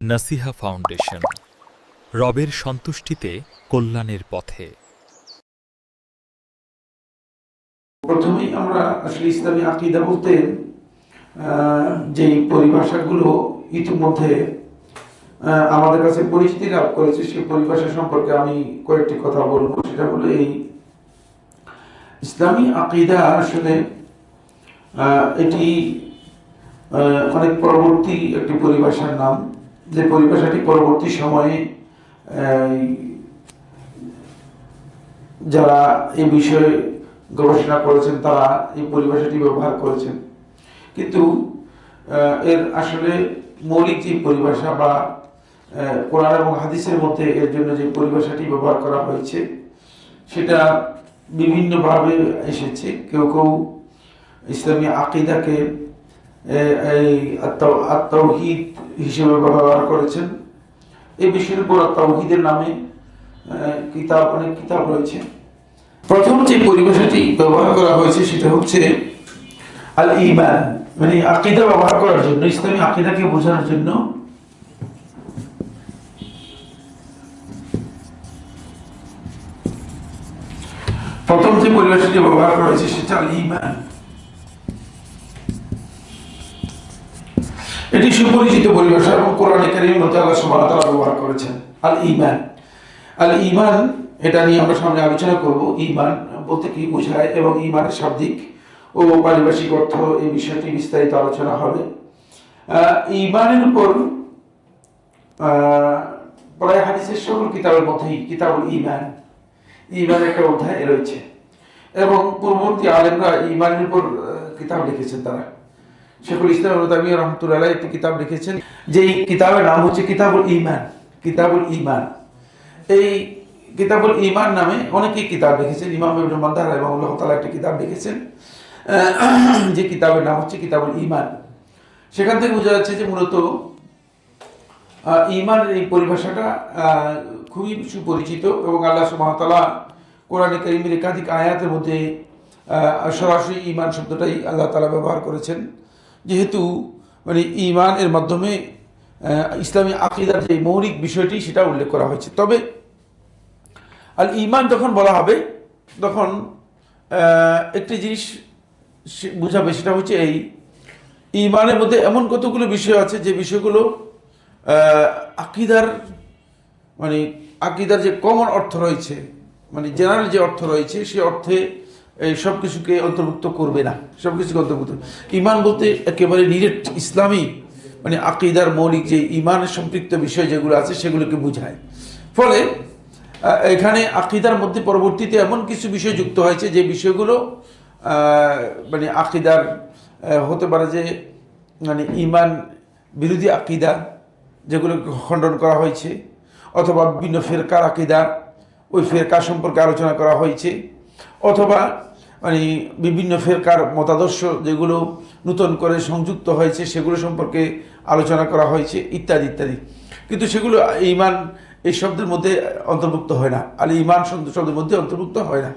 নাসিহা foundation, রবের সন্তুষ্টিতে কল্যাণের পথে। প্রথমেই আমরা আসলে ইসলামী আকীদা বলতে যে পরিভাষাগুলো ইতিমধ্যে আমাদের কাছে পরিচিতি লাভ করেছে, সেই পরিভাষা সম্পর্কে আমি কয়েকটি কথা বলবো। সেটা হলো এই ইসলামী আকীদা আসলে এটি অনেক পরবর্তী একটি পরিভাষার নাম, যে পরিভাষাটি পরবর্তী সময়ে যারা এই বিষয়ে গবেষণা করেছেন তারা এই পরিভাষাটি ব্যবহার করেছেন। কিন্তু এর আসলে মৌলিক যে পরিভাষা বা কোরআন এবং হাদিসের মধ্যে এর জন্য যে পরিভাষাটি ব্যবহার করা হয়েছে সেটা বিভিন্নভাবে এসেছে। কেউ কেউ ইসলামী আকীদাকে আত-তাওহীদ হিসেবে ব্যবহার করেছেন। এই বিষয়ের উপর তাওহীদের নামে অনেক কিতাব রয়েছে। প্রথম যে পরিভাষাটি ব্যবহার করা হয়েছে সেটা হচ্ছে আল ঈমান, মানে আকীদা ব্যবহার করার জন্য, ইসলামী আকীদাকে বোঝানোর জন্য প্রথম যে পরিভাষাটি ব্যবহার করা হয়েছে সেটা আল ঈমান। এটি সুপরিচিত পরিভাষা এবং কোরআনে কারীমের মধ্যে আল্লাহ সুবহানাহু ওয়া তাআলা ব্যবহার করেছেন আল ঈমান। আল ঈমান এটা নিয়ে আমরা সামনে আলোচনা করব। ঈমান বলতে কি বোঝায় এবং ঈমানের শাব্দিক ও পারিভাষিক অর্থ, এই বিষয়টি বিস্তারিত আলোচনা হবে। ঈমানের উপর প্রায় হাদিসের সকল কিতাবের মধ্যেই কিতাবুল ঈমান, ঈমানের একটা অধ্যায় রয়েছে এবং পূর্ববর্তী আলেমরা ঈমানের উপর কিতাব লিখেছেন। তারা শেখুল ইসলাম ইবনে তাইমিয়া রাহমাতুল্লাহ আলাইহি একটি কিতাব লিখেছেন, যেই কিতাবের নাম হচ্ছে কিতাবুল ঈমান। কিতাবুল ঈমান, এই কিতাবুল ঈমান নামে অনেকেই কিতাব লিখেছেন। ইমাম ইবনে মানদাহ রাহিমাহুল্লাহ তাআলা একটি কিতাব লিখেছেন, যে কিতাবের নাম হচ্ছে কিতাবুল ঈমান। সেখান থেকে বোঝা যাচ্ছে যে মূলত ঈমানের এই পরিভাষাটা খুবই সুপরিচিত এবং আল্লাহ সুবহানাহু ওয়া তাআলা কোরআনে কারীমের একাধিক আয়াতের মধ্যে সরাসরি ঈমান শব্দটাই আল্লাহ তাআলা ব্যবহার করেছেন, যেহেতু মানে ঈমান এর মাধ্যমে ইসলামী আকীদার যে মৌলিক বিষয়টি সেটা উল্লেখ করা হয়েছে। তবে আল ঈমান যখন বলা হবে তখন একটি জিনিস বুঝাবে, সেটা হচ্ছে এই ঈমানের মধ্যে এমন কতগুলো বিষয় আছে যে বিষয়গুলো আকীদার মানে আকীদার যে কমন অর্থ রয়েছে, মানে জেনারেল যে অর্থ রয়েছে সে অর্থে এই সব কিছুকে অন্তর্ভুক্ত করবে না। সব কিছুকে অন্তর্ভুক্ত, ঈমান বলতে একেবারে ডিরেক্ট ইসলামী মানে আকীদার মৌলিক যে ঈমানের সম্পৃক্ত বিষয় যেগুলো আছে সেগুলোকে বোঝায়। ফলে এখানে আকীদার মধ্যে পরবর্তীতে এমন কিছু বিষয় যুক্ত হয়েছে যে বিষয়গুলো মানে আকীদার হতে পারে যে মানে ঈমান বিরোধী আকীদা যেগুলোকে খণ্ডন করা হয়েছে, অথবা বিভিন্ন ফেরকার আকীদা, ওই ফেরকা সম্পর্কে আলোচনা করা হয়েছে, অথবা মানে বিভিন্ন ফেরকার মতাদর্শ যেগুলো নতুন করে সংযুক্ত হয়েছে সেগুলো সম্পর্কে আলোচনা করা হয়েছে, ইত্যাদি ইত্যাদি। কিন্তু সেগুলো ঈমান এই শব্দের মধ্যে অন্তর্ভুক্ত হয় না, আল ঈমান শব্দের মধ্যে অন্তর্ভুক্ত হয় না।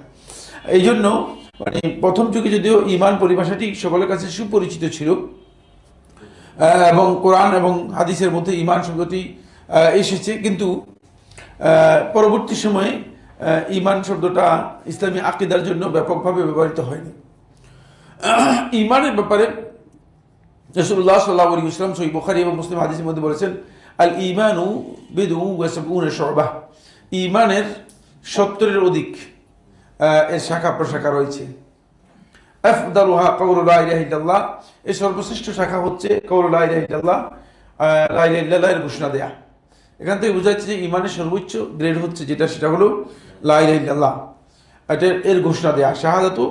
এই জন্য মানে প্রথম যুগে যদিও ঈমান পরিভাষাটি সকলের কাছে সুপরিচিত ছিল এবং কোরআন এবং হাদিসের মধ্যে ঈমান শব্দটি এসেছে, কিন্তু পরবর্তী সময়ে ঈমান শব্দটা ইসলামী আকীদার জন্য ব্যাপকভাবে ব্যবহৃত হয়নি। ঈমানের ব্যাপারে রাসূলুল্লাহ সাল্লাল্লাহু আলাইহি ওয়াসাল্লাম সহিহ বুখারী এবং মুসলিম হাদিসের মধ্যে বলেছেন, আল ঈমানু বিদউ ওয়া সাবউনা শু'বাহ, ঈমানের 70-এর অধিক এর শাখা প্রশাখা রয়েছে। আফদালুহা কাউলু লা ইলাহা ইল্লাল্লাহ, এর সর্বশ্রেষ্ঠ শাখা হচ্ছে কাউলু লা ইলাহা ইল্লাল্লাহ, লা ইলাহা ইল্লাল্লাহ এর ঘোষণা দেয়া। এখান থেকে বোঝা যাচ্ছে যে ঈমানের সর্বোচ্চ গ্রেড হচ্ছে যেটা, সেটা হলো লা ইলাহা ইল্লাল্লাহ, এর ঘোষণা দেয়া। শাহাদাতু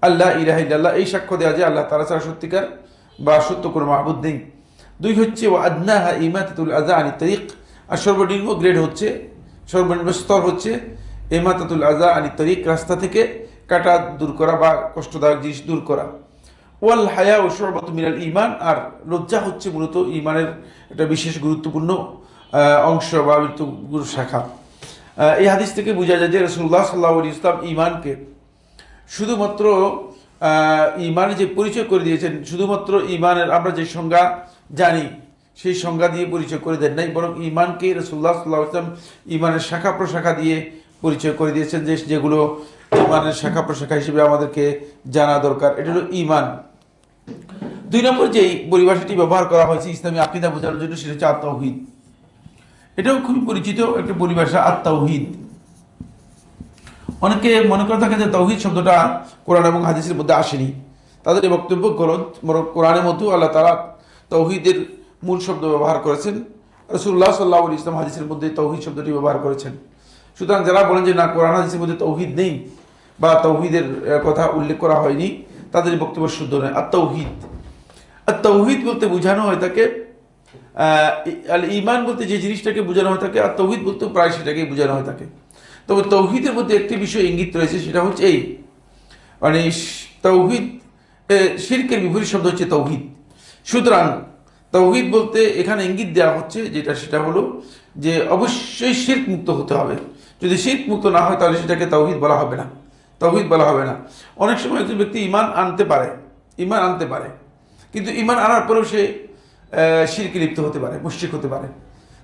আল্লা ইলাহা ইল্লাল্লাহ, এই সাক্ষ্য দেয়া যে আল্লাহ তাআলা ছাড়া সত্যিকার বা সত্য কোনো মাবুদ নেই। 2 হচ্ছে ওয়া আদনাহা ইমাতাতুল আযা আনিত তারিক, আর সর্বনিম্ন গ্রেড হচ্ছে, সর্বনিম্ন স্তর হচ্ছে ইমাতাতুল আযা আনিত তারিক, রাস্তা থেকে কাটা দূর করা বা কষ্টদায়ক জিনিস দূর করা। ওয়াল হায়া ও শু'বাতু মিনাল ঈমান, আর লজ্জা হচ্ছে মূলত ঈমানের একটা বিশেষ গুরুত্বপূর্ণ অংশ বা গুরু শাখা। এই হাদিস থেকে বোঝা যায় যে রাসূলুল্লাহ সাল্লাল্লাহু আলাইহি ওয়াসাল্লাম ঈমানকে শুধুমাত্র ঈমানের যে পরিচয় করে দিয়েছেন, শুধুমাত্র ঈমানের আমরা যে সংজ্ঞা জানি সেই সংজ্ঞা দিয়ে পরিচয় করে দেন নাই, বরং ঈমানকে রাসূলুল্লাহ সাল্লাল্লাহু আলাইহি ওয়াসাল্লাম ঈমানের শাখা প্রশাখা দিয়ে পরিচয় করে দিয়েছেন, যেগুলো ঈমানের শাখা প্রশাখা হিসেবে আমাদেরকে জানা দরকার। এটা হলো ঈমান। 2 নম্বর যেই পরিভাষাটি ব্যবহার করা হয়েছে ইসলামী আকীদা বোঝানোর জন্য, সেটা হচ্ছে আত-তাওহীদ। এটাও খুবই পরিচিত একটা পরিভাষা, আত-তাওহীদ। অনেকে মনে করে থাকে যে তাওহীদ শব্দটা কোরআন এবং হাদিসের মধ্যে আসেনি। তাদের এই বক্তব্য গলত। কোরআনের মধ্যেও আল্লাহ তাআলা তাওহীদের মূল শব্দ ব্যবহার করেছেন, রাসূলুল্লাহ সাল্লাল্লাহু আলাইহি ওয়াসাল্লাম হাদিসের মধ্যে তাওহীদ শব্দটি ব্যবহার করেছেন। সুতরাং যারা বলেন যে না, কোরআন হাদিসের মধ্যে তাওহীদ নেই বা তাওহীদের কথা উল্লেখ করা হয়নি, তাদের বক্তব্য শুদ্ধ নয়। আত-তাওহীদ, আত-তাওহীদ বলতে বোঝানো হয় থাকে আল ঈমান বলতে যে জিনিসটাকে বোঝানো হয় থাকে, আর তাওহীদ বলতে প্রায় সেটাকেই বোঝানো হয় থাকে। তবে তাওহীদের মধ্যে একটি বিষয় ইঙ্গিত রয়েছে, সেটা হচ্ছে এই, মানে তাওহীদ শিরকের বিপরীত শব্দ হচ্ছে তাওহীদ। সুতরাং তাওহীদ বলতে এখানে ইঙ্গিত দেওয়া হচ্ছে সেটা হলো যে অবশ্যই শিরক মুক্ত হতে হবে। যদি শিরক মুক্ত না হয় তাহলে সেটাকে তাওহীদ বলা হবে না, তাওহীদ বলা হবে না। অনেক সময় একজন ব্যক্তি ঈমান আনতে পারে, কিন্তু ঈমান আনার পরেও সে শিরকে লিপ্ত হতে পারে, মুশরিক হতে পারে।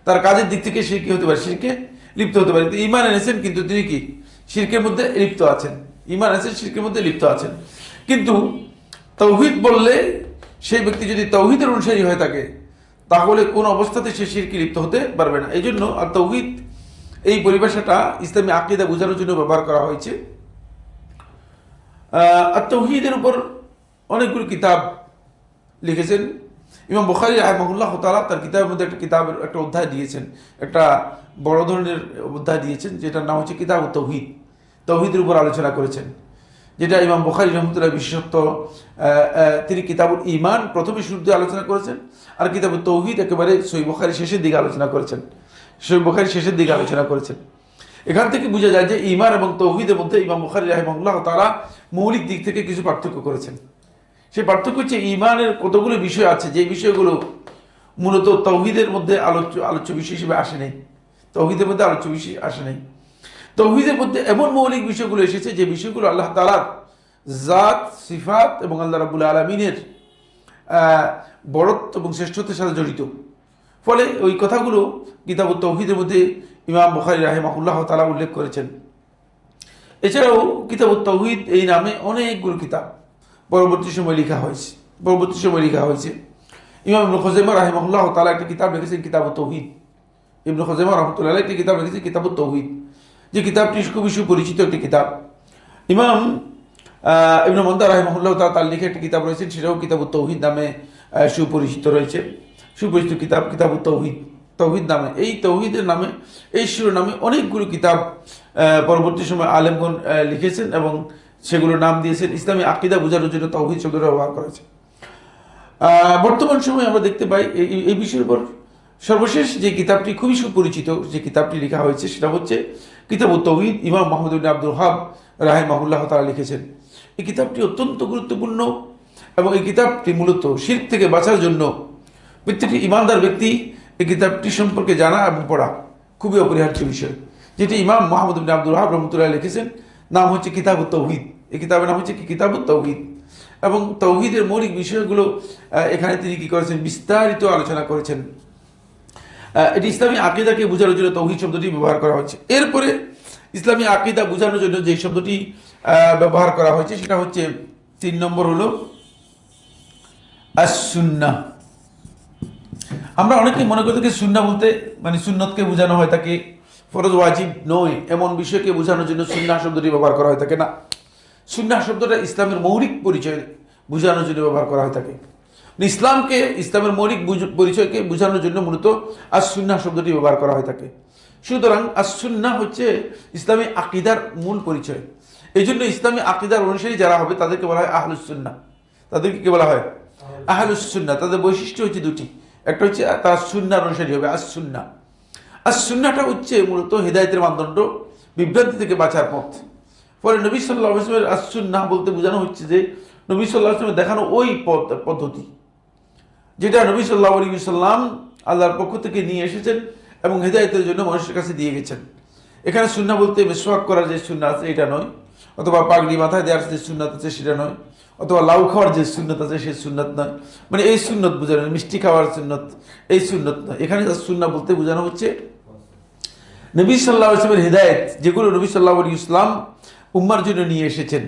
তার কাজের দিক থেকে সে কি হতে পারে, শিরকে লিপ্ত হতে পারে। কিন্তু ঈমান এনেছেন, কিন্তু তিনি কি শিরকের মধ্যে লিপ্ত আছেন, ঈমান এনেছেন, শিরকের মধ্যে লিপ্ত আছেন। কিন্তু তাওহীদ বললে সেই ব্যক্তি যদি তাওহীদের অনুসারী হয়ে থাকে, তাহলে কোন অবস্থাতে সে শিরকে লিপ্ত হতে পারবে না। এই জন্য আর তাওহীদ এই পরিভাষাটা ইসলামী আকীদা বোঝানোর জন্য ব্যবহার করা হয়েছে। আর তাওহীদের উপর অনেকগুলো কিতাব লিখেছেন। ইমাম বুখারী রাহিমাহুল্লাহ তাআলা তার কিতাবের মধ্যে একটা অধ্যায় দিয়েছেন, একটা বড় ধরনের অধ্যায় দিয়েছেন, যেটার নাম হচ্ছে কিতাবুত তাওহীদ। তাওহীদের উপর আলোচনা করেছেন, যেটা ইমাম বুখারী রাহমাতুল্লাহ বিশেষত্ব তিনি কিতাবুল ঈমান প্রথমে শুরুতে আলোচনা করেছেন, আর কিতাবুত তাওহীদ একেবারে সহিহ বুখারী শেষের দিকে আলোচনা করেছেন। এখান থেকে বোঝা যায় যে ঈমান এবং তাওহীদের মধ্যে ইমাম বুখারী রাহিমাহুল্লাহ তাআলা মৌলিক দিক থেকে কিছু পার্থক্য করেছেন। সেই পার্থক্য হচ্ছে ঈমানের কতগুলো বিষয় আছে, যে বিষয়গুলো মূলত তাওহীদের মধ্যে আলোচ্য বিষয় হিসেবে আসে নাই। তাওহীদের মধ্যে এমন মৌলিক বিষয়গুলো এসেছে যে বিষয়গুলো আল্লাহ তাআলার জাত, সিফাত এবং আল্লাহ রাব্বুল আলামিনের বড়ত্ব এবং শ্রেষ্ঠত্বের সাথে জড়িত। ফলে ওই কথাগুলো কিতাবুত তাওহীদের মধ্যে ইমাম বুখারী রাহিমাহুল্লাহ তাআলা উল্লেখ করেছেন। এছাড়াও কিতাবুত তাওহীদ এই নামে অনেকগুলো কিতাব পরবর্তী সময় লেখা হয়েছে। ইমাম ইবনে খুযাইমা রাহিমাহুল্লাহ তাআলা একটা কিতাব লিখেছেন কিতাবুত তাওহীদ। ইবনে খুযাইমা রাহমাতুল্লাহ আলাইহি একটি কিতাব লিখেছেন কিতাবুত তাওহীদ, যে কিতাবটি খুবই সুপরিচিত একটি কিতাব। ইমাম ইবনে মান্দা রাহিমাহুল্লাহ তাআলা তার লিখে একটি কিতাব রয়েছে, সেটাও কিতাবুত তাওহীদ নামে সুপরিচিত কিতাব কিতাবুত তাওহীদ নামে। এই তাওহীদের নামে, এই শিরোনামে অনেকগুলো কিতাব পরবর্তী সময় আলেমগণ লিখেছেন এবং সেগুলোর নাম দিয়েছেন। ইসলামী আকীদা বোঝানোর জন্য তাওহীদ শব্দটা ব্যবহার করেছে। বর্তমান সময়ে আমরা দেখতে পাই এই বিষয়ের উপর সর্বশেষ যে কিতাবটি খুবই সুপরিচিত, যে কিতাবটি লেখা হয়েছে, সেটা হচ্ছে কিতাবুত তাওহীদ। ইমাম মুহাম্মদ ইবনে আব্দুল ওয়াহ্হাব রাহিমাহুল্লাহ তাআলা লিখেছেন। এই কিতাবটি অত্যন্ত গুরুত্বপূর্ণ এবং এই কিতাবটি মূলত শিরক থেকে বাঁচার জন্য প্রত্যেকটি ঈমানদার ব্যক্তি এই কিতাবটি সম্পর্কে জানা এবং পড়া খুবই অপরিহার্য বিষয়। যেটি ইমাম মুহাম্মদ ইবনে আব্দুল ওয়াহ্হাব রাহমাতুল্লাহ লিখেছেন, নাম হচ্ছে কিতাবুত তাওহীদ। এই কিতাবের নাম হচ্ছে কিতাবুত তাওহীদ। এবং তাওহীদের মৌলিক বিষয়গুলো এখানে তিনি কি করেছেন, বিস্তারিত আলোচনা করেছেন। এটি ইসলামী আকীদাকে বোঝানোর জন্য তাওহীদ শব্দটি ব্যবহার করা হয়েছে। এরপরে ইসলামী আকীদা বোঝানোর জন্য যে শব্দটি ব্যবহার করা হয়েছে, সেটা হচ্ছে 3 নম্বর হলো আস-সুন্নাহ। আমরা অনেকেই মনে করে থাকি সুন্নাহ বলতে মানে সুন্নতকে বোঝানো হয় থাকে, ফরজ ওয়াজিব নয় এমন বিষয়কে বোঝানোর জন্য সুন্নাহ শব্দটি ব্যবহার করা হয় থাকে না। সুন্নাহ শব্দটা ইসলামের মৌলিক পরিচয় বোঝানোর জন্য ব্যবহার করা হয় থাকে। ইসলামের মৌলিক পরিচয়কে বোঝানোর জন্য মূলত আস-সুন্নাহ শব্দটি ব্যবহার করা হয় থাকে। সুতরাং আস-সুন্নাহ হচ্ছে ইসলামী আকীদার মূল পরিচয়। এই জন্য ইসলামী আকীদার অনুসারী যারা হবে তাদেরকে বলা হয় আহলুস সুন্নাহ। তাদেরকে কি বলা হয়? আহলুস সুন্নাহ। তাদের বৈশিষ্ট্য হচ্ছে দুটি, একটা হচ্ছে তারা সুন্নাহর অনুসারী হবে, আস-সুন্নাহ। আস-সুন্নাহটা হচ্ছে মূলত হিদায়াতের মানদণ্ড, বিভ্রান্তি থেকে বাঁচার পথ। ফলে নবী সাল্লাল্লাহু আলাইহি ওয়াসাল্লামের আস-সুন্নাহ বলতে বোঝানো হচ্ছে যে নবী সাল্লাল্লাহু আলাইহি ওয়াসাল্লাম দেখানো ওই পদ্ধতি, যেটা নবী সাল্লাল্লাহু আলাইহি ওয়াসাল্লাম আল্লাহর পক্ষ থেকে নিয়ে এসেছেন এবং হিদায়াতের জন্য মানুষের কাছে দিয়ে গেছেন। এখানে সুন্নাহ বলতে মিসওয়াক করার যে সুন্নাহ আছে এটা নয়, অথবা পাগড়ি মাথায় দেওয়ার যে সুন্নাত আছে সেটা নয়, অথবা লাউ খাওয়ার যে সুন্নত আছে সেই সুন্নত নয়, মানে এই সুন্নত বোঝানো, মিষ্টি খাওয়ার সুন্নত এই সুন্নত নয়। এখানে সুন্নাহ বলতে বোঝানো হচ্ছে নবী সাল্লাল্লাহু আলাইহি ওয়াসাল্লামের হিদায়াত, যেগুলো নবী সাল্লাল্লাহু আলাইহি ওয়াসাল্লাম উম্মার জন্য নিয়ে এসেছেন।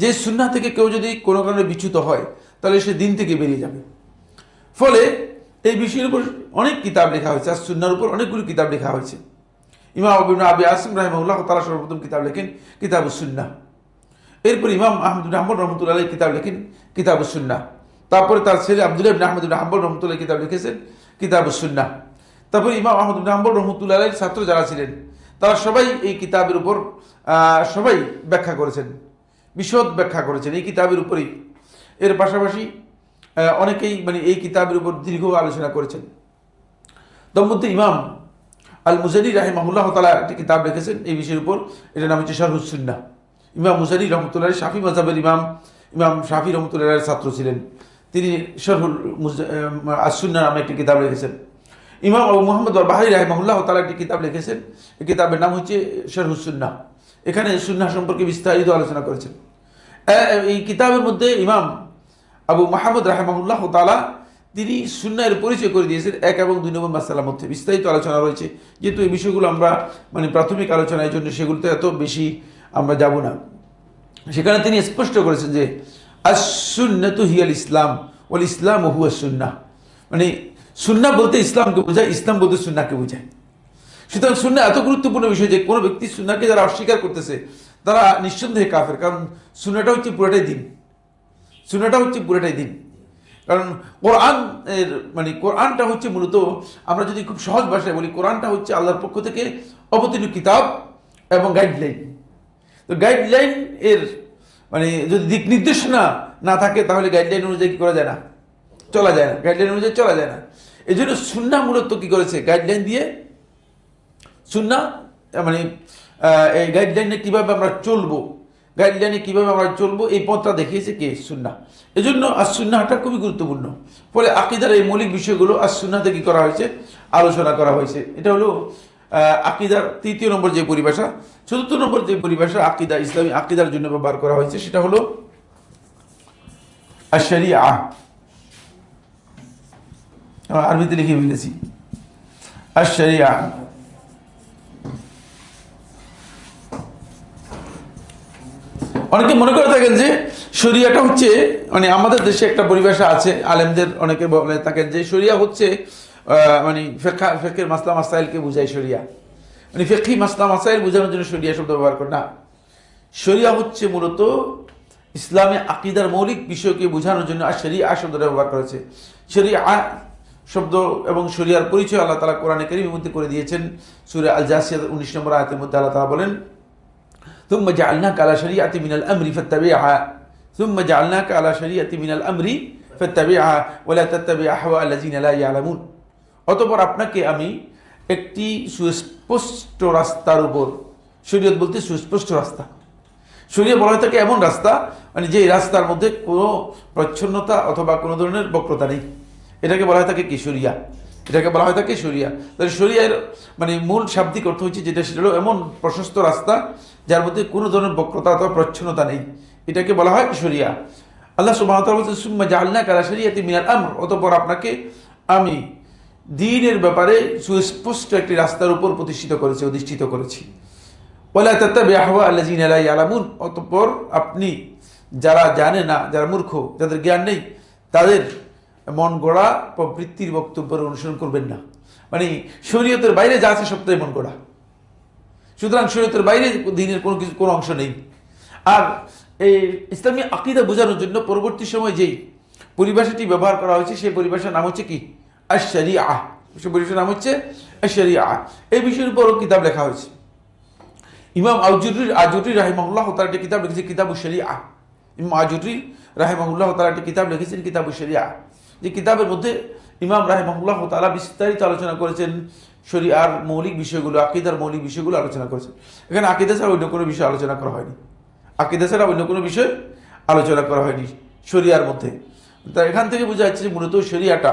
যে সুন্নাহ থেকে কেউ যদি কোনো কারণে বিচ্যুত হয় তাহলে সে দিন থেকে বেরিয়ে যাবে। ফলে এই বিষয়ের উপর অনেক কিতাব লেখা হয়েছে, আর সুন্নাহর উপর অনেকগুলো কিতাব লেখা হয়েছে। ইমাম ইবনে আবি আসিম রাহিমাহুল্লাহ তাআলা সর্বপ্রথম কিতাব লেখেন কিতাবুস সুন্নাহ। এরপর ইমাম আহমদ ইবনে হাম্বল রহমতুল্লাহ আলাইহি কিতাব লেখেন কিতাবুস সুন্নাহ। তারপরে তার ছেলে আব্দুল্লাহ ইবনে আহমদ ইবনে হাম্বল রহমতুল্লাহ কিতাব লিখেছেন কিতাবুস সুন্নাহ। তারপরে ইমাম আহমদ ইবনে হাম্বল রহমতুল্লাহ আলাইহির ছাত্র যারা ছিলেন তারা সবাই এই কিতাবের উপর সবাই ব্যাখ্যা করেছেন, বিশদ ব্যাখ্যা করেছেন এই কিতাবের উপরেই। এর পাশাপাশি অনেকেই মানে এই কিতাবের উপর দীর্ঘ আলোচনা করেছেন। তন্মধ্যে ইমাম আল মুজানি রাহিমাহুল্লাহ তাআলা একটি কিতাব লিখেছেন এই বিষয়ের উপর, এটার নাম হচ্ছে শারহুস সুন্নাহ। ইমাম মুজানি রহমতুল্লাহ শাফি মাযহাবের ইমাম শাফি রহমতুল্লাহর ছাত্র ছিলেন, তিনি শারহুল আস-সুন্নাহ নামে একটি কিতাব লিখেছেন। ইমাম আবু মুহাম্মদ বারবাহারি রাহিমাহুল্লাহ তাআলা একটি কিতাব লিখেছেন, এই কিতাবের নাম হচ্ছে শারহুস সুন্নাহ। এখানে সুন্নাহ সম্পর্কে বিস্তারিত আলোচনা করেছেন। এই কিতাবের মধ্যে ইমাম আবু মুহাম্মদ রাহিমাহুল্লাহ তাআলা তিনি সুন্নাহের পরিচয় করে দিয়েছেন 1 এবং 2 নম্বর মাসআলার মধ্যে বিস্তারিত আলোচনা রয়েছে। যেহেতু এই বিষয়গুলো আমরা মানে প্রাথমিক আলোচনার জন্য সেগুলোতে এত বেশি আমরা যাব না। সেখানে তিনি স্পষ্ট করেছেন যে আস-সুন্নাতু হিয়াল ইসলাম ওয়াল ইসলামু হুয়াস সুন্নাহ, মানে সুন্নাহ বলতে ইসলামকে বোঝায়, ইসলাম বলতে সুন্নাহকে বোঝায়। সুতরাং সুন্নাহ এত গুরুত্বপূর্ণ বিষয় যে কোনো ব্যক্তি সুন্নাহকে যারা অস্বীকার করতেছে তারা নিঃসন্দেহে কাফের, কারণ সুন্নাহটা হচ্ছে পুরোটাই দিন, সুন্নাহটা হচ্ছে পুরোটাই দিন। কারণ কোরআন এর মানে কোরআনটা হচ্ছে মূলত, আমরা যদি খুব সহজ ভাষায় বলি, কোরআনটা হচ্ছে আল্লাহর পক্ষ থেকে অবতীর্ণ কিতাব এবং গাইডলাইন। তো গাইডলাইন এর মানে যদি দিক নির্দেশনা না থাকে তাহলে গাইডলাইন অনুযায়ী কি করা যায় না, চলা যায় না, গাইডলাইন অনুযায়ী চলা যায় না। এই জন্য সুন্নাহ মূলত কি করেছে, গাইডলাইন দিয়ে সুন্নাহ মানে এই গাইডলাইনে কীভাবে আমরা চলবো, গাইডলাইনে কীভাবে আমরা চলবো এই পথটা দেখিয়েছে কে, সুন্নাহ। এই জন্য আস-সুন্নাহটা খুবই গুরুত্বপূর্ণ। ফলে আকিদার এই মৌলিক বিষয়গুলো আস-সুন্নাহতে কি করা হয়েছে, আলোচনা করা হয়েছে। এটা হলো আকিদার 3য় নম্বর যে পরিভাষা। 4র্থ নম্বর যে পরিভাষা আকিদা, ইসলামী আকিদার জন্য ব্যবহার করা হয়েছে সেটা হলো আশ-শরিয়াহ। আরবিতে লিখে ফেলেছি আশ-শরিয়াহ। অনেকে মনে করে থাকেন যে শরিয়াটা হচ্ছে মানে আমাদের দেশে একটা পরিভাষা আছে, আলেমদের অনেকে বলে থাকেন যে শরিয়া হচ্ছে মানে ফিকহের মাসলা মাসাইলকে বোঝায় শরিয়া, মানে ফিকহি মাসলা মাসাইল বোঝানোর জন্য শরিয়া শব্দ ব্যবহার করে না। শরিয়া হচ্ছে মূলত ইসলামে আকিদার মৌলিক বিষয়কে বোঝানোর জন্য আর শরিয়া শব্দটা ব্যবহার করেছে। শরিয়া শব্দ এবং শরিয়ার পরিচয় আল্লাহ তাআলা কোরআনে কারীমের মধ্যে করে দিয়েছেন। সূরা আল জাসিয়া 19 নম্বর আয়াতের মধ্যে আল্লাহ তাআলা বলেন ثم جعلناك على شريعة من الأمر فاتبعها ثم جعلناك على شريعة من الأمر فاتبعها ولا تتبع أهواء الذين لا يعلمون। অতঃপর আপনাকে আমি একটি সুস্পষ্ট রাস্তার উপর, শরীয়ত বলতে সুস্পষ্ট রাস্তা, শরীয়ত বলা হয় থাকে এমন রাস্তা মানে যে রাস্তার মধ্যে কোনো প্রচ্ছন্নতা অথবা কোনো ধরনের বক্রতা নেই, এটাকে বলা হয় থাকে কি, শরিয়া। এটাকে বলা হয় থাকে শরিয়া। তাহলে শরিয়ার মানে মূল শাব্দিক অর্থ হচ্ছে যেটা, সেটা হলো এমন প্রশস্ত রাস্তা যার মধ্যে কোনো ধরনের বক্রতা অথবা প্রচ্ছন্নতা নেই, এটাকে বলা হয় শরিয়া। আল্লাহ সুবহানাহু ওয়া তাআলা বলেছেন সুম্মা জাআলনাকা আলা শরিয়াতিন মিনাল আমর, অতঃপর আপনাকে আমি দ্বীনের ব্যাপারে সুস্পষ্ট একটি রাস্তার উপর প্রতিষ্ঠিত করেছি, অধিষ্ঠিত করেছি। ওয়ালা তাত্তাবি আহওয়া আল্লাযিনা লা ইয়ালামুন, অতঃপর আপনি যারা জানে না, যারা মূর্খ, যাদের জ্ঞান নেই, তাদের মন গড়া প্রবৃত্তির বক্তব্যের অনুসরণ করবেন না। মানে শরীয়তের বাইরে যা আছে সবটাই মন গড়া। সুতরাং শরীয়তের বাইরে দ্বীনের কোনো অংশ নেই। আর এই ইসলামী আকীদা বোঝানোর জন্য পরবর্তী সময় যেই পরিভাষাটি ব্যবহার করা হয়েছে সেই পরিভাষার নাম হচ্ছে কি, আশ-শরিয়াহ। সেই পরিভাষার নাম হচ্ছে আশ-শরিয়াহ। এই বিষয়ের উপরও কিতাব লেখা হয়েছে। ইমাম আজুরি রাহিমাহুল্লাহ তাআলা একটি কিতাব লিখেছেন কিতাবুশ শরিয়াহ। ইমাম আজুরি রাহিমাহুল্লাহ তাআলা একটি কিতাব লিখেছেন কিতাবুশ শরিয়াহ, যে কিতাবের মধ্যে ইমাম রাহিমাহুল্লাহ তাআলা বিস্তারিত আলোচনা করেছেন শরিয়ার মৌলিক বিষয়গুলো, আকীদার মৌলিক বিষয়গুলো আলোচনা করেছেন। এখানে আকীদা ছাড়া অন্য কোনো বিষয় আলোচনা করা হয়নি, আকীদা ছাড়া অন্য কোনো বিষয় আলোচনা করা হয়নি শরিয়ার মধ্যে। তা এখান থেকে বোঝা যাচ্ছে যে মূলত শরিয়াটা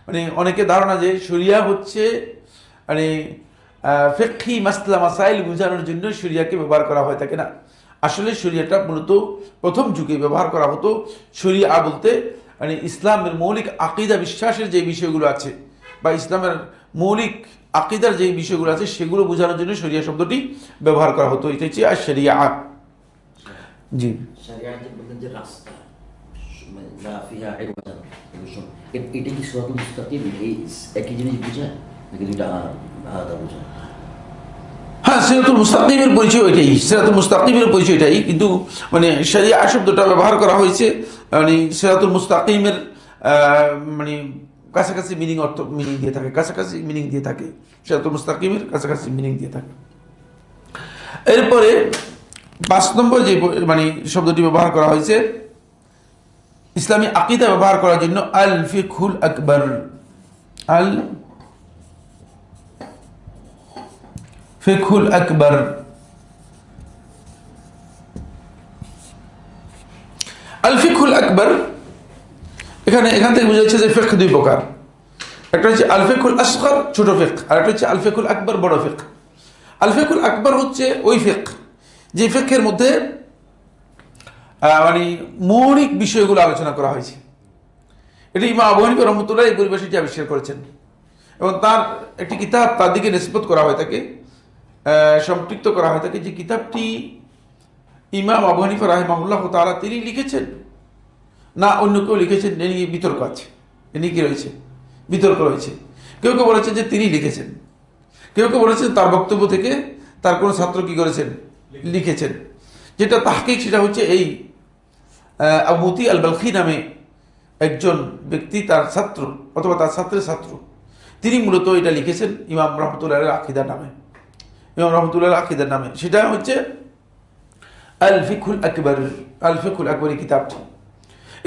মানে অনেকে ধারণা যে শরিয়া হচ্ছে মানে ফিকহি মাসলা মাসাইল বোঝানোর জন্য শরিয়াকে ব্যবহার করা হয় থাকে না। আসলে শরিয়াটা মূলত প্রথম যুগে ব্যবহার করা হতো শরিয়া বলতে মানে ইসলামের মৌলিক আকিদা বিশ্বাসের যে বিষয়গুলো আছে বা ইসলামের মৌলিক আকিদার যে বিষয়গুলো আছে সেগুলো বোঝানোর জন্য শরিয়া শব্দটি ব্যবহার করা হতো। এটা হচ্ছে আর শরিয়া। জি, শরিয়াত বলতেন যে রাস্তা মানে লা ফিহা ইওয়াজ, এটা কি সিরাতুল মুস্তাকিম এই একই জিনিস বোঝায় নাকি দুইটা আলাদা বোঝায়? হ্যাঁ, সিরাতুল মুস্তাকিমের পরিচয় এটাই, সিরাতুল মুস্তাকিমের পরিচয় এটাই, কিন্তু মানে শরিয়া শব্দটা ব্যবহার করা হয়েছে মানে সিরাতুল মুস্তাকিমের মানে কাছাকাছি মিনিং দিয়ে থাকে, কাছাকাছি মিনিং দিয়ে থাকে, সিরাতুল মুস্তাকিমের কাছাকাছি মিনিং দিয়ে থাকে। এরপরে 5 নম্বর যে মানে শব্দটি ব্যবহার করা হয়েছে ইসলামী আকিদা ব্যবহার করার জন্য আল ফিকহুল আকবর। আল ফিকহুল আকবর, আল ফিকহুল আকবর এখান থেকে বোঝা যাচ্ছে যে ফিকহ দুই প্রকার। একটা হচ্ছে আল ফিকহুল আসগর ছোট ফিকহ, আর একটা হচ্ছে আল ফিকহুল আকবর বড় ফিকহ। আল ফিকহুল আকবর হচ্ছে ওই ফিকহ যে ফিকহের মধ্যে মানে মৌলিক বিষয়গুলো আলোচনা করা হয়েছে। এটি ইমাম আবু হানিফা রহমতুল্লাহ এই পরিভাষাটি আবিষ্কার করেছেন এবং তার একটি কিতাব তার দিকে নিসবত করা হয় থাকে, সম্পৃক্ত করা হয় থাকে যে কিতাবটি ইমাম আবু হানিফা রাহিমাহুল্লাহ তাআলা তিনি লিখেছেন না অন্য কেউ লিখেছেন, এ নিয়ে বিতর্ক আছে, এ নিয়ে কি রয়েছে, বিতর্ক রয়েছে। কেউ কেউ বলেছেন যে তিনি লিখেছেন, কেউ কেউ বলেছেন তার বক্তব্য থেকে তার কোনো ছাত্র কি করেছেন, লিখেছেন। যেটা তাহকিক সেটা হচ্ছে এই আবু মতি আল বালখি নামে একজন ব্যক্তি, তার ছাত্র অথবা তার ছাত্রের ছাত্র, তিনি মূলত এটা লিখেছেন ইমাম রহমতুল্লাহ আকিদার নামে, ইমাম রহমতুল্লাহ আকিদার নামে। সেটা হচ্ছে আল ফিকহুল আকবর, আল ফিকহুল আকবর এই কিতাবটি।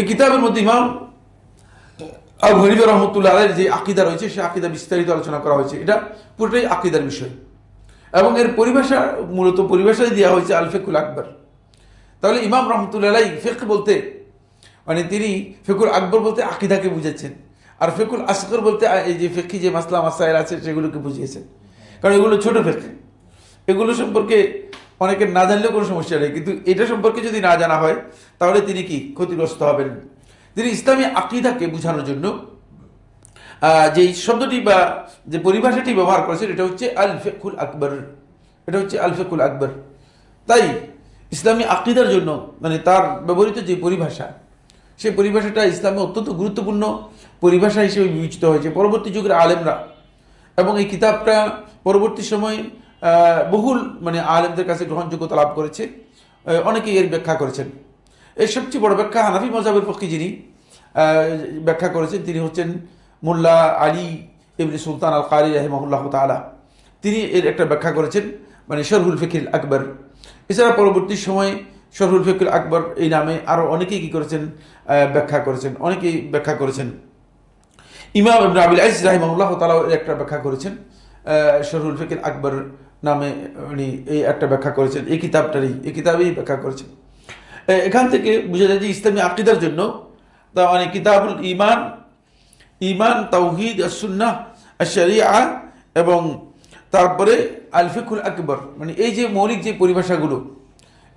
এই কিতাবের মধ্যে ইমাম আবু হানিফা রহমতুল্লাহ আলাইহির যে আকিদা রয়েছে সে আকিদা বিস্তারিত আলোচনা করা হয়েছে। এটা পুরোটাই আকিদার বিষয় এবং এর পরিভাষা মূলত পরিভাষায় দেওয়া হয়েছে আল ফিকহুল আকবর। তাহলে ইমাম রহমতুল্লাহ আলাইহি ফিকহ বলতে মানে তিনি ফিকহুল আকবর বলতে আকিদাকে বুঝেছেন, আর ফিকহুল আসগর বলতে এই যে ফিকহি যে মাসলা মাসাইল আছে সেগুলোকে বুঝিয়েছেন। কারণ এগুলো ছোট ফিকহ, এগুলো সম্পর্কে অনেকের না জানলেও কোনো সমস্যা নেই, কিন্তু এটা সম্পর্কে যদি না জানা হয় তাহলে তিনি কি ক্ষতিগ্রস্ত হবেন। তিনি ইসলামী আকিদাকে বোঝানোর জন্য যে শব্দটি বা যে পরিভাষাটি ব্যবহার করেছেন এটা হচ্ছে আল ফিকহুল আকবর, এটা হচ্ছে আল ফিকহুল আকবর। তাই ইসলামী আকিদার জন্য মানে তার ব্যবহৃত যে পরিভাষা সেই পরিভাষাটা ইসলামে অত্যন্ত গুরুত্বপূর্ণ পরিভাষা হিসেবে বিবেচিত হয়েছে পরবর্তী যুগের আলেমরা, এবং এই কিতাবটা পরবর্তী সময়ে বহুল মানে আলেমদের কাছে গ্রহণযোগ্যতা লাভ করেছে, অনেকেই এর ব্যাখ্যা করেছেন। এর সবচেয়ে বড় ব্যাখ্যা হানাফি মযহাবের পক্ষে যিনি ব্যাখ্যা করেছেন তিনি হচ্ছেন মোল্লা আলী ইবনে সুলতান আল কারি রাহিমাহুল্লাহ তাআলা। তিনি এর একটা ব্যাখ্যা করেছেন মানে শরহুল ফিকহুল আকবর। এছাড়া পরবর্তী সময়ে শরহুল ফিকহুল আকবর এই নামে আরও অনেকেই কী করেছেন, ব্যাখ্যা করেছেন, অনেকেই ব্যাখ্যা করেছেন। ইমাম ইবনে আবিল আইজ রাহিমাহুল্লাহ তাআলা এর একটা ব্যাখ্যা করেছেন, শরহুল ফিকহুল আকবর নামে উনি এই একটা ব্যাখ্যা করেছেন, এই কিতাবেই ব্যাখ্যা করেছেন। এখান থেকে বোঝা যায় যে ইসলামী আকিদার জন্য তা মানে কিতাবুল ইমান তাওহীদ আস-সুন্নাহ আশ-শরিয়া এবং তারপরে আল ফিকহুল আকবর মানে এই যে মৌলিক যে পরিভাষাগুলো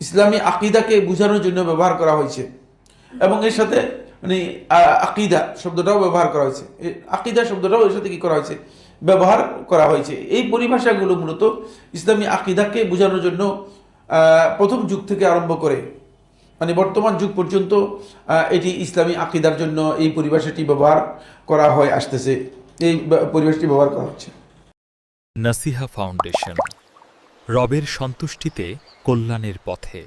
ইসলামী আকিদাকে বোঝানোর জন্য ব্যবহার করা হয়েছে এবং এর সাথে মানে আকিদা শব্দটাও ব্যবহার করা হয়েছে, আকিদা শব্দটাও এর সাথে কি করা হয়েছে, ব্যবহার করা হয়েছে। এই পরিভাষাগুলো মূলত ইসলামী আকিদাকে বোঝানোর জন্য প্রথম যুগ থেকে আরম্ভ করে মানে বর্তমান যুগ পর্যন্ত এটি ইসলামী আকিদার জন্য এই পরিভাষাটি ব্যবহার করা হয় আসতেছে, এই পরিভাষাটি ব্যবহার করা হচ্ছে। নাসিহা ফাউন্ডেশন, রবের সন্তুষ্টিতে কল্যাণের পথে।